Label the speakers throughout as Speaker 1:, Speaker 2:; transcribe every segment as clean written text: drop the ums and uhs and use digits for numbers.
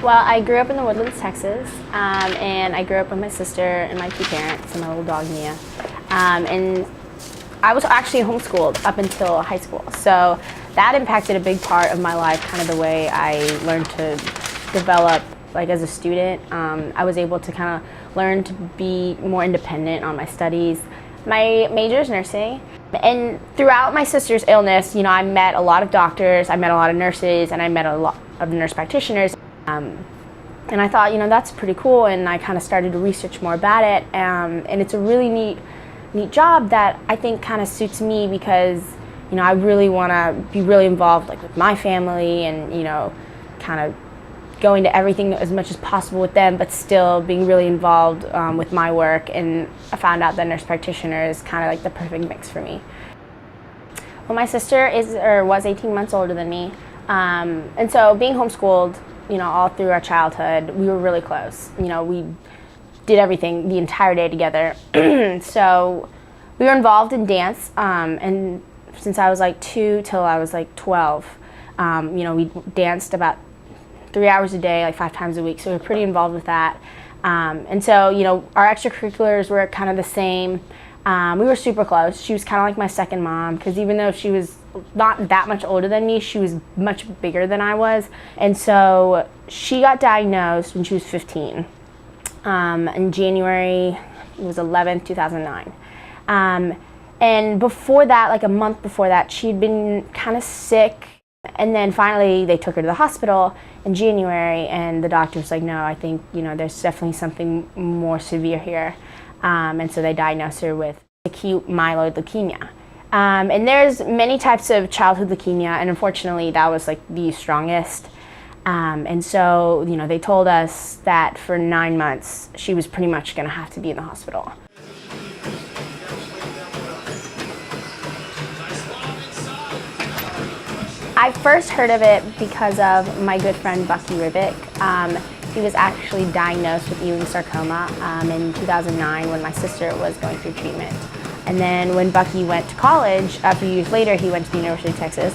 Speaker 1: Well, I grew up in the Woodlands, Texas, and I grew up with my sister and my two parents and my little dog, Mia. And I was actually homeschooled up until high school, so that impacted a big part of my life, kind of the way I learned to develop like as a student. I was able to kind of learn to be more independent on my studies. My major is nursing, and throughout my sister's illness, I met a lot of doctors, I met a lot of nurses, and I met a lot of nurse practitioners. And I thought, that's pretty cool, and I kind of started to research more about it. And it's a really neat job that I think kind of suits me because, I really want to be really involved like with my family and, kind of going to everything as much as possible with them, but still being really involved with my work. And I found out that nurse practitioner is kind of like the perfect mix for me. Well, my sister was 18 months older than me. And so being homeschooled, all through our childhood, we were really close. We did everything the entire day together. So we were involved in dance, and since I was like 2 till I was like 12, we danced about 3 hours a day, like 5 times a week. So we were pretty involved with that. And so, our extracurriculars were kind of the same. We were super close. She was kind of like my second mom, because even though she was not that much older than me, she was much bigger than I was. And so she got diagnosed when she was 15. In January, it was 11th, 2009. And before that, like a month before that, she'd been kind of sick. And then finally they took her to the hospital in January, and the doctor was like, no, I think, there's definitely something more severe here. And so they diagnosed her with acute myeloid leukemia. And there's many types of childhood leukemia, and unfortunately that was like the strongest. And so, they told us that for 9 months she was pretty much going to have to be in the hospital. I first heard of it because of my good friend Bucky Ribick. He was actually diagnosed with Ewing sarcoma in 2009 when my sister was going through treatment. And then when Bucky went to college, a few years later, he went to the University of Texas.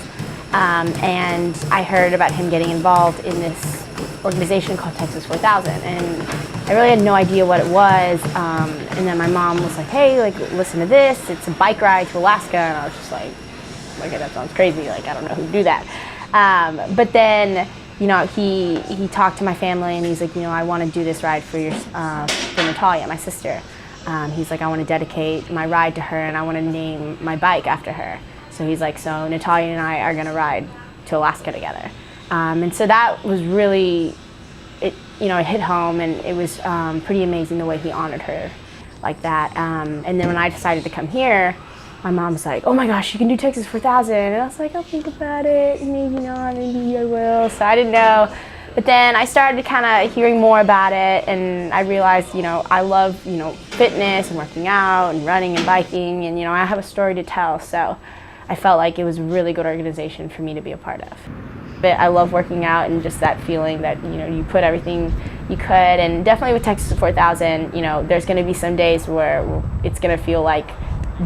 Speaker 1: And I heard about him getting involved in this organization called Texas 4000. And I really had no idea what it was. And then my mom was like, hey, listen to this. It's a bike ride to Alaska. And I was just like, okay, that sounds crazy. I don't know who would do that. But then, he talked to my family, and he's like, I want to do this ride for Natalia, my sister. He's like, I want to dedicate my ride to her, and I want to name my bike after her. So he's like, so Natalia and I are going to ride to Alaska together. And so that was really, it hit home, and it was pretty amazing the way he honored her like that. And then when I decided to come here, my mom was like, oh my gosh, you can do Texas 4000. And I was like, I'll think about it, maybe not, maybe I will. So I didn't know. But then I started kind of hearing more about it, and I realized, I love, fitness and working out and running and biking, and, I have a story to tell. So I felt like it was a really good organization for me to be a part of. But I love working out and just that feeling that, you put everything you could. And definitely with Texas 4000, there's going to be some days where it's going to feel like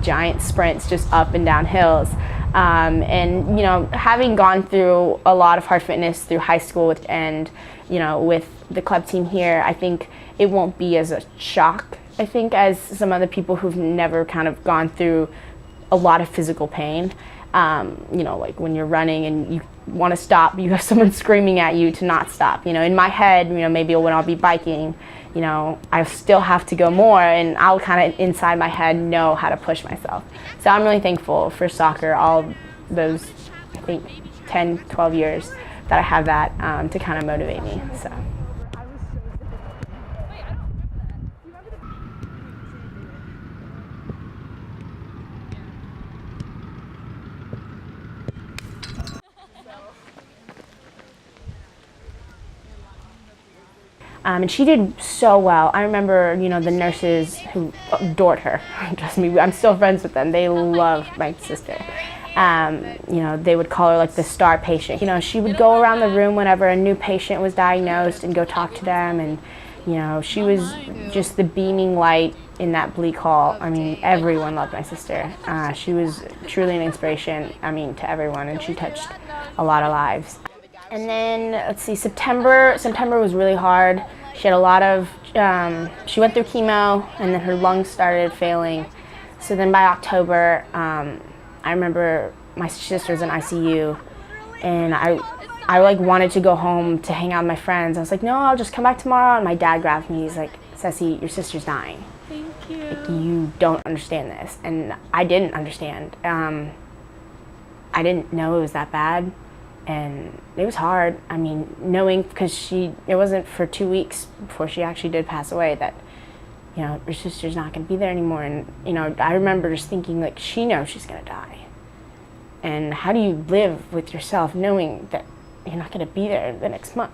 Speaker 1: giant sprints just up and down hills. And having gone through a lot of hard fitness through high school and with the club team here, I think it won't be as a shock, I think, as some other people who've never kind of gone through a lot of physical pain. Like when you're running and you want to stop, you have someone screaming at you to not stop. In my head, maybe when I'll be biking, I still have to go more, and I'll kind of inside my head know how to push myself. So I'm really thankful for soccer, all those, I think, 10, 12 years that I have that to kind of motivate me. So. And she did so well. I remember, the nurses who adored her. Trust me, I'm still friends with them. They love my sister. They would call her like the star patient. She would go around the room whenever a new patient was diagnosed and go talk to them. And, she was just the beaming light in that bleak hall. I mean, everyone loved my sister. She was truly an inspiration, to everyone, and she touched a lot of lives. And then, let's see, September was really hard. She had a lot of, she went through chemo, and then her lungs started failing. So then by October, I remember my sister's in ICU, and I like wanted to go home to hang out with my friends. I was like, no, I'll just come back tomorrow. And my dad grabbed me. He's like, Ceci, your sister's dying.
Speaker 2: Thank you.
Speaker 1: Like, you don't understand this. And I didn't understand. I didn't know it was that bad. And it was hard. I mean, knowing, because it wasn't for 2 weeks before she actually did pass away that, you know, your sister's not going to be there anymore. And, you know, I remember just thinking, like, she knows she's going to die. And how do you live with yourself knowing that you're not going to be there the next month?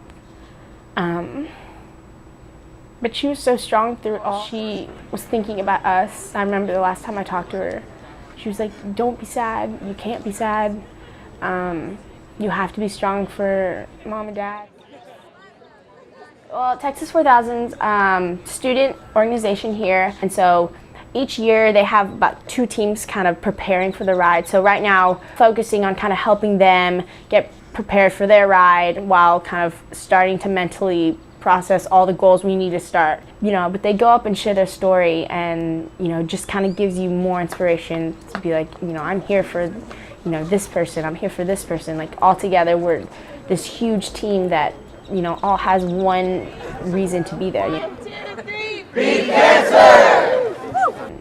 Speaker 1: But she was so strong through it all. She was thinking about us. I remember the last time I talked to her, she was like, don't be sad. You can't be sad. You have to be strong for mom and dad. Well, Texas 4000's student organization here, and so each year they have about 2 teams kind of preparing for the ride. So right now, focusing on kind of helping them get prepared for their ride while kind of starting to mentally process all the goals we need to start. You know, but they go up and share their story, and, you know, just kind of gives you more inspiration to be like, you know, I'm here for, you know, this person, I'm here for this person. Like, all together, we're this huge team that, you know, all has one reason to be there.
Speaker 2: 1, 2, 3,
Speaker 3: Beat cancer!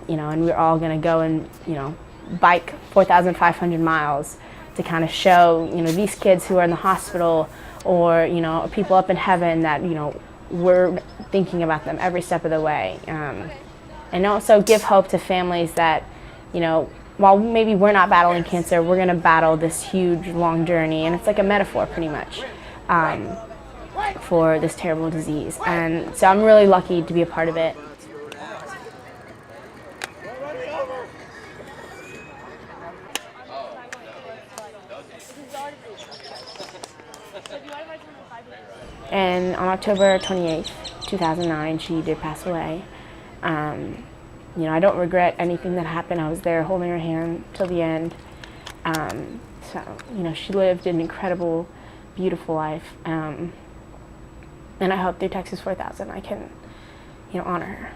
Speaker 1: You know, and we're all gonna go and, you know, bike 4,500 miles to kind of show, you know, these kids who are in the hospital, or, you know, people up in heaven that, you know, we're thinking about them every step of the way. And also give hope to families that, you know, while maybe we're not battling cancer, we're gonna battle this huge, long journey. And it's like a metaphor, pretty much, for this terrible disease. And so I'm really lucky to be a part of it. And on October 28th, 2009, she did pass away. You know, I don't regret anything that happened. I was there holding her hand till the end. So, you know, she lived an incredible, beautiful life. And I hope through Texas 4000 I can, you know, honor her.